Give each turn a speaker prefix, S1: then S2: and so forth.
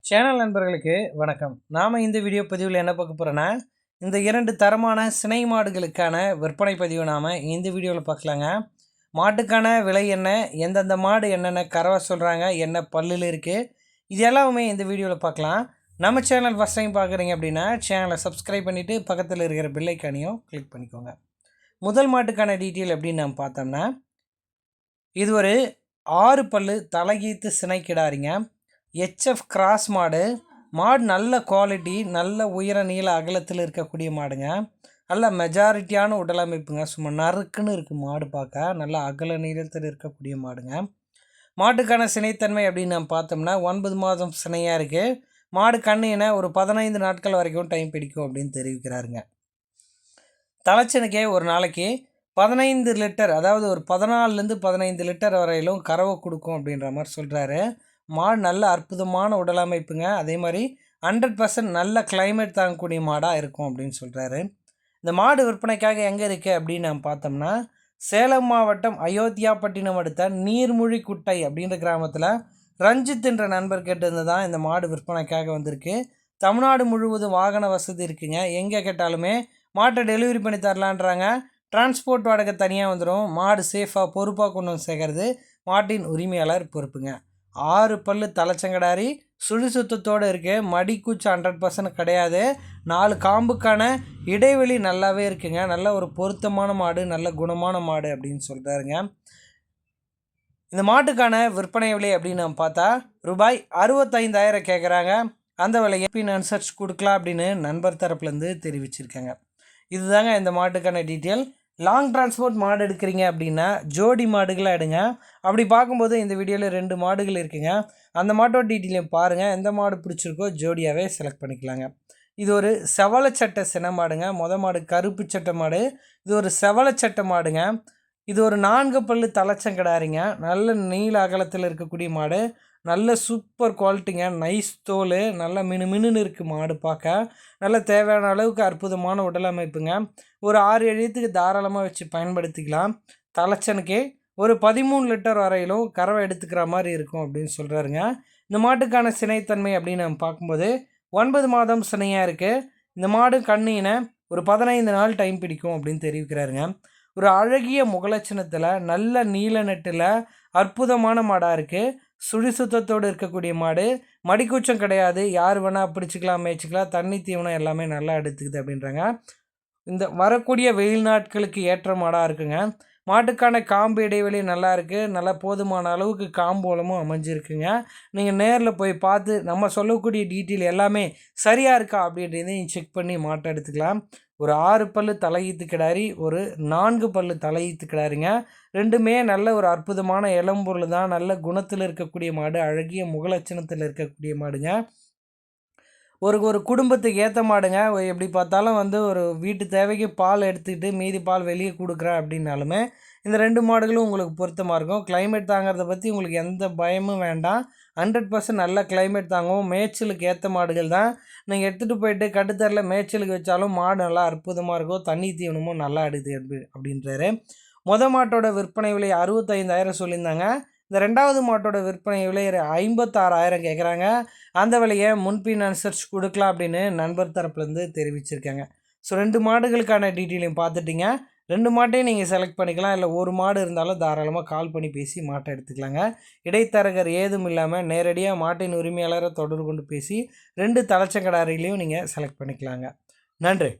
S1: Channel நண்பர்களுக்கு வணக்கம். நாம் இந்த வீடியோ பதிவில் என்ன பார்க்க போகிறோன்னா, இந்த 2 தரமான சினை மாடுகளுக்கான விற்பனை பதிவு நாம் இந்த வீடியோவில் பார்க்கலாங்க. மாட்டுக்கான விலை என்ன, எந்தெந்த மாடு என்னென்ன கறவை சொல்கிறாங்க, என்ன பல்லில் இருக்குது, இது எல்லாமே இந்த வீடியோவில் பார்க்கலாம். நம்ம சேனல் ஃபஸ்ட் டைம் பார்க்குறீங்க அப்படின்னா சேனலை சப்ஸ்கிரைப் பண்ணிவிட்டு பக்கத்தில் இருக்கிற பெல் ஐக்கானையும் கிளிக் பண்ணிக்கோங்க. முதல் மாட்டுக்கான டீட்டெயில் அப்படின்னு நம்ம பார்த்தோம்னா, இது ஒரு 6 பல்லு தலைகீத்து சினை கிடாரிங்க. HF கிராஸ் மாடு. நல்ல குவாலிட்டி, நல்ல உயர நீள அகலத்தில் இருக்கக்கூடிய மாடுங்க. நல்ல மெஜாரிட்டியான உடலமைப்புங்க. சும்மா நறுக்குன்னு இருக்குது மாடு பார்க்க. நல்ல அகல நீளத்தில் இருக்கக்கூடிய மாடுங்க. மாட்டுக்கான சினைத்தன்மை அப்படின்னு நம்ம பார்த்தோம்னா 9 மாதம் சினையாக இருக்குது. மாடு கண்ணின ஒரு 15 நாட்கள் வரைக்கும் டைம் பிடிக்கும் அப்படின்னு தெரிவிக்கிறாருங்க. தலைச்சனுக்கே ஒரு நாளைக்கு 15 லிட்டர், அதாவது ஒரு 14லேருந்து 15 லிட்டர் வரையிலும் கறவை கொடுக்கும் அப்படின்ற மாதிரி சொல்கிறாரு. மாடு நல்ல அற்புதமான உடலமைப்புங்க. அதே மாதிரி 100% நல்ல கிளைமேட் தாங்கக்கூடிய மாடாக இருக்கும் அப்படின்னு சொல்கிறாரு. இந்த மாடு விற்பனைக்காக எங்கே இருக்குது அப்படின்னு நம்ம பார்த்தோம்னா, சேலம் மாவட்டம் அயோத்தியாப்பட்டினம் அடுத்த நீர்மூழ்கிக்குட்டை அப்படின்ற கிராமத்தில் ரஞ்சித் என்ற நண்பர் கேட்டிருந்து தான் இந்த மாடு விற்பனைக்காக வந்திருக்கு. தமிழ்நாடு முழுவதும் வாகன வசதி இருக்குங்க. எங்கே கேட்டாலுமே மாட்டை டெலிவரி பண்ணி தரலான்றாங்க. டிரான்ஸ்போர்ட் வாடகை தனியாக வந்துடும். மாடு சேஃபாக பொறுப்பாக கொண்டு வந்து சேர்க்கறது மாட்டின் உரிமையாளர் பொறுப்புங்க. 6 பல்லு தலைச்சங்கடாரி சுழி சுத்தத்தோடு இருக்குது. மடிக்கூச்சி 100% கிடையாது. 4 காம்புக்கான இடைவெளி நல்லாவே இருக்குங்க. நல்ல ஒரு பொருத்தமான மாடு, நல்ல குணமான மாடு அப்படின்னு சொல்கிறாருங்க. இந்த மாட்டுக்கான விற்பனை விலை அப்படின்னு நம்ம பார்த்தா ரூபாய் 65,000 கேட்குறாங்க. அந்த விலையை அனுசரிச்சு கொடுக்கலாம் அப்படின்னு நண்பர் தரப்புலேருந்து தெரிவிச்சிருக்காங்க. இதுதாங்க இந்த மாட்டுக்கான டீட்டெயில். லாங் டிரான்ஸ்போர்ட் மாடு எடுக்கிறீங்க அப்படின்னா ஜோடி மாடுகளாக எடுங்க. அப்படி பார்க்கும்போது இந்த வீடியோவில் 2 மாடுகள் இருக்குங்க. அந்த மாட்டோட டீட்டெயிலையும் பாருங்கள். எந்த மாடு பிடிச்சிருக்கோ ஜோடியாகவே செலக்ட் பண்ணிக்கலாங்க. இது ஒரு செவலச்சட்டை சினை மாடுங்க. மாடு கருப்பு சட்டை மாடு. இது ஒரு செவலச்சட்டை மாடுங்க. இது ஒரு 4 பல்லு தலைச்சங்கடாரிங்க. நல்ல நீள அகலத்தில் இருக்கக்கூடிய மாடு. நல்ல சூப்பர் குவாலிட்டிங்க. நைஸ் தோல். நல்ல மினுன்னு இருக்குது மாடு பார்க்க. நல்ல தேவையான அளவுக்கு அற்புதமான உடலமைப்புங்க. ஒரு 6-7 தாராளமாக வச்சு பயன்படுத்திக்கலாம். தலைச்சனுக்கே ஒரு 13 லிட்டர் வரையிலும் கறவை எடுத்துக்கிற மாதிரி இருக்கும் அப்படின்னு சொல்கிறாருங்க. இந்த மாட்டுக்கான சினைத்தன்மை அப்படின்னு நம்ம பார்க்கும்போது 9 மாதம் சினையாக இருக்குது. இந்த மாடு கண்ணின ஒரு 15 நாள் டைம் பிடிக்கும் அப்படின்னு தெரிவிக்கிறாருங்க. ஒரு அழகிய முகலட்சணத்தில் நல்ல நீல நெட்டில் அற்புதமான மாடாக இருக்குது. சுழி சுத்தத்தோடு இருக்கக்கூடிய மாடு. மடிக்கூச்சம் கிடையாது. யார் வேணால் பிடிச்சிக்கலாம், மேய்ச்சிக்கலாம். தண்ணி தீவனம் எல்லாமே நல்லா எடுத்துக்குது அப்படின்றாங்க. இந்த வரக்கூடிய வெயில் நாட்களுக்கு ஏற்ற மாடாக இருக்குங்க. மாட்டுக்கான காம்பு இடைவெளி நல்லா இருக்குது. நல்லா போதுமான அளவுக்கு காம்போலமும் அமைஞ்சிருக்குங்க. நீங்கள் நேரில் போய் பார்த்து நம்ம சொல்லக்கூடிய டீட்டெயில் எல்லாமே சரியாக இருக்கா அப்படின்றதையும் செக் பண்ணி மாட்டை எடுத்துக்கலாம். ஒரு 6 பல்லு தலையீத்து கிடாரி, ஒரு 4 பல்லு தலையீத்து கிடாரிங்க. 2மே நல்ல ஒரு அற்புதமான இளம்பொருள் தான். நல்ல குணத்தில் இருக்கக்கூடிய மாடு, அழகிய முகலட்சணத்தில் இருக்கக்கூடிய மாடுங்க. ஒரு குடும்பத்துக்கு ஏற்ற மாடுங்க. எப்படி பார்த்தாலும் ஒரு வீட்டு தேவைக்கு பால் எடுத்துக்கிட்டு மீதி பால் வெளியே கொடுக்குறேன் அப்படின்னாலுமே இந்த 2 மாடுகளும் உங்களுக்கு பொருத்தமாக இருக்கும். கிளைமேட் தாங்கிறத பற்றி உங்களுக்கு எந்த பயமும் வேண்டாம். 100% நல்ல கிளைமேட் தாங்கும். மேய்ச்சலுக்கு ஏற்ற மாடுகள் தான். நீங்கள் எடுத்துகிட்டு போயிட்டு கட்டுத்தரில் மேய்ச்சலுக்கு வச்சாலும் மாடு நல்லா அற்புதமாக இருக்கும். தண்ணி தீவனமும் நல்லா எடுது அப்படின்றாரு. மாட்டோட விற்பனை விலை 65,000 சொல்லியிருந்தாங்க. இந்த 2வது மாட்டோட விற்பனை விலை 56,000 கேட்குறாங்க. அந்த விலையை முன்பின் அனுசரித்து கொடுக்கலாம் அப்படின்னு நண்பர் தரப்புலேருந்து தெரிவிச்சிருக்காங்க. ஸோ 2 மாடுகளுக்கான டீட்டெயிலையும் பார்த்துட்டிங்க. 2 மாட்டையும் நீங்கள் செலக்ட் பண்ணிக்கலாம். இல்லை ஒரு மாடு இருந்தாலும் தாராளமாக கால் பண்ணி பேசி மாட்டை எடுத்துக்கலாங்க. இடைத்தரகர் ஏதும் இல்லாமல் நேரடியாக மாட்டின் உரிமையாளரை தொடர்பு கொண்டு பேசி 2 தலைச்சங்கடாரிகளையும் நீங்கள் செலக்ட் பண்ணிக்கலாங்க. நன்றி.